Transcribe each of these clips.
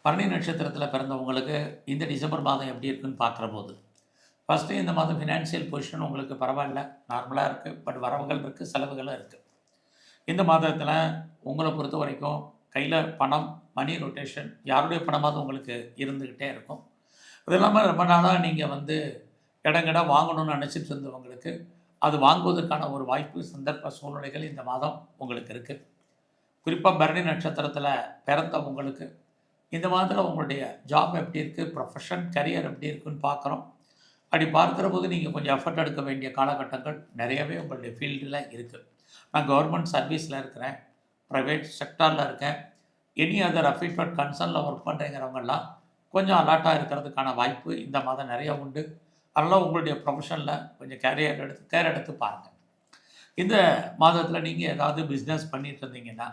பரணி நட்சத்திரத்தில் பிறந்தவங்களுக்கு இந்த டிசம்பர் மாதம் எப்படி இருக்குன்னு பார்க்குற போது ஃபஸ்ட்டு இந்த மாதம் ஃபினான்ஷியல் பொசிஷன் உங்களுக்கு பரவாயில்ல, நார்மலாக இருக்குது. பட் வரவுகள் இருக்குது, செலவுகளும் இருக்குது. இந்த மாதத்தில் உங்களை பொறுத்த வரைக்கும் கையில் பணம், மணி ரொட்டேஷன் யாருடைய பணமாவது உங்களுக்கு இருந்துக்கிட்டே இருக்கும். அது இல்லாமல் ரொம்ப நாளாக நீங்கள் இடங்கட வாங்கணும்னு நினச்சிட்டு இருந்தவங்களுக்கு அது வாங்குவதற்கான ஒரு வாய்ப்பு, சந்தர்ப்ப சூழ்நிலைகள் இந்த மாதம் உங்களுக்கு இருக்குது. குறிப்பாக பரணி நட்சத்திரத்தில் பிறந்த உங்களுக்கு இந்த மாதத்தில் உங்களுடைய ஜாப் எப்படி இருக்குது, ப்ரொஃபஷன், கரியர் எப்படி இருக்குன்னு பார்க்குறோம். அப்படி பார்க்குற போது நீங்கள் கொஞ்சம் எஃபர்ட் எடுக்க வேண்டிய காலகட்டங்கள் நிறையவே உங்களுடைய ஃபீல்டில் இருக்குது. நான் கவர்மெண்ட் சர்வீஸில் இருக்கிறேன், ப்ரைவேட் செக்டாரில் இருக்கேன், எனி அதர் அஃபிஷியல் கன்சர்னில் ஒர்க் பண்ணுறேங்கிறவங்கெல்லாம் கொஞ்சம் அலர்ட்டாக இருக்கிறதுக்கான வாய்ப்பு இந்த மாதம் நிறைய உண்டு. அதனால் உங்களுடைய ப்ரொஃபஷனில் கொஞ்சம் கேர் எடுத்து பாருங்கள். இந்த மாதத்தில் நீங்கள் ஏதாவது பிஸ்னஸ் பண்ணிட்டு இருந்தீங்கன்னா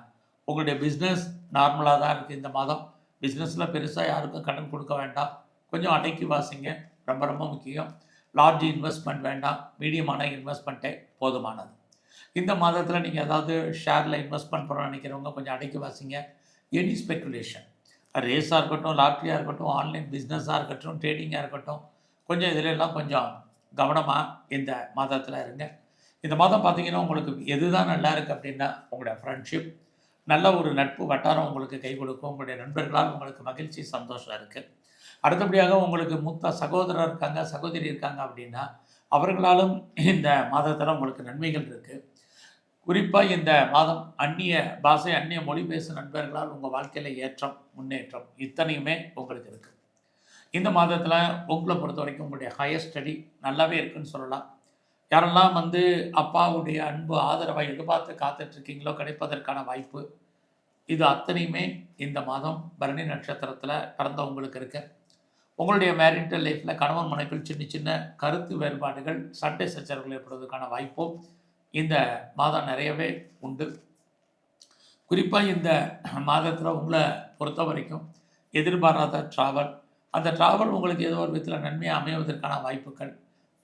உங்களுடைய பிஸ்னஸ் நார்மலாக தான் இருக்குது. இந்த மாதம் பிஸ்னஸில் பெருசாக யாருக்கும் கடன் கொடுக்க வேண்டாம், கொஞ்சம் அடக்கி வாசிங்க, ரொம்ப ரொம்ப முக்கியம். லார்ஜ் இன்வெஸ்ட்மெண்ட் வேண்டாம், மீடியமான இன்வெஸ்ட்மெண்ட்டே போதுமானது. இந்த மாதத்தில் நீங்கள் ஏதாவது ஷேரில் இன்வெஸ்ட்மெண்ட் பண்ண நினைக்கிறவங்க கொஞ்சம் அடக்கி வாசிங்க. எனி ஸ்பெக்குலேஷன், ரேஸாக இருக்கட்டும், லாட்ரியாக இருக்கட்டும், ஆன்லைன் பிஸ்னஸாக இருக்கட்டும், ட்ரேடிங்காக இருக்கட்டும், கொஞ்சம் இதிலெல்லாம் கொஞ்சம் கவனமாக இந்த மாதத்தில் இருங்க. இந்த மாதம் பார்த்திங்கன்னா உங்களுக்கு எது தான் நல்லா இருக்குது அப்படின்னா உங்களுடைய ஃப்ரெண்ட்ஷிப், நல்ல ஒரு நட்பு வட்டாரம் உங்களுக்கு கை கொடுக்கும். உங்களுடைய நண்பர்களால் உங்களுக்கு மகிழ்ச்சி, சந்தோஷம் இருக்குது. அடுத்தபடியாக உங்களுக்கு மூத்த சகோதரர் இருக்காங்க, சகோதரி இருக்காங்க அப்படின்னா அவர்களாலும் இந்த மாதத்தில் உங்களுக்கு நன்மைகள் இருக்குது. குறிப்பாக இந்த மாதம் அந்நிய பாஷை, அந்நிய மொழி பேசும் நண்பர்களால் உங்கள் வாழ்க்கையில் ஏற்றம், முன்னேற்றம் இத்தனையுமே உங்களுக்கு இருக்குது. இந்த மாதத்தில் உங்களை பொறுத்த வரைக்கும் உங்களுடைய ஹையர் ஸ்டடி நல்லாவே இருக்குதுன்னு சொல்லலாம். யாரெல்லாம் அப்பாவுடைய அன்பு, ஆதரவை எதிர்பார்த்து காத்துட்ருக்கீங்களோ கிடைப்பதற்கான வாய்ப்பு இது அத்தனையுமே இந்த மாதம் பரணி நட்சத்திரத்தில் பிறந்தவங்களுக்கு இருக்குது. உங்களுடைய மேரிட்டல் லைஃப்பில் கணவன் மனைவிக்குள் சின்ன சின்ன கருத்து வேறுபாடுகள், சண்டை சச்சரவுகள் ஏற்படுவதற்கான வாய்ப்பும் இந்த மாதம் நிறையவே உண்டு. குறிப்பாக இந்த மாதத்தில் உங்களை பொறுத்த வரைக்கும் எதிர்பாராத ட்ராவல், அந்த ட்ராவல் உங்களுக்கு ஏதோ ஒரு விதத்தில் நன்மையாக அமைவதற்கான வாய்ப்புகள்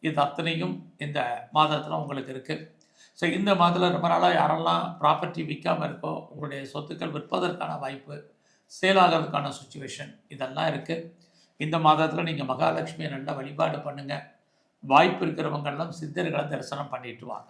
இது அத்தனையும் இந்த மாதத்தில் உங்களுக்கு இருக்குது. ஸோ இந்த மாதத்தில் ரொம்ப நாளாக யாரெல்லாம் ப்ராப்பர்ட்டி விற்காமல் இருக்கோ உங்களுடைய சொத்துக்கள் விற்பதற்கான வாய்ப்பு, சேல் ஆகிறதுக்கான சுச்சுவேஷன் இதெல்லாம் இருக்குது. இந்த மாதத்தில் நீங்கள் மகாலட்சுமியை நல்லா வழிபாடு பண்ணுங்கள். வாய்ப்பு இருக்கிறவங்கெல்லாம் சித்தர்களை தரிசனம் பண்ணிட்டு வாங்க.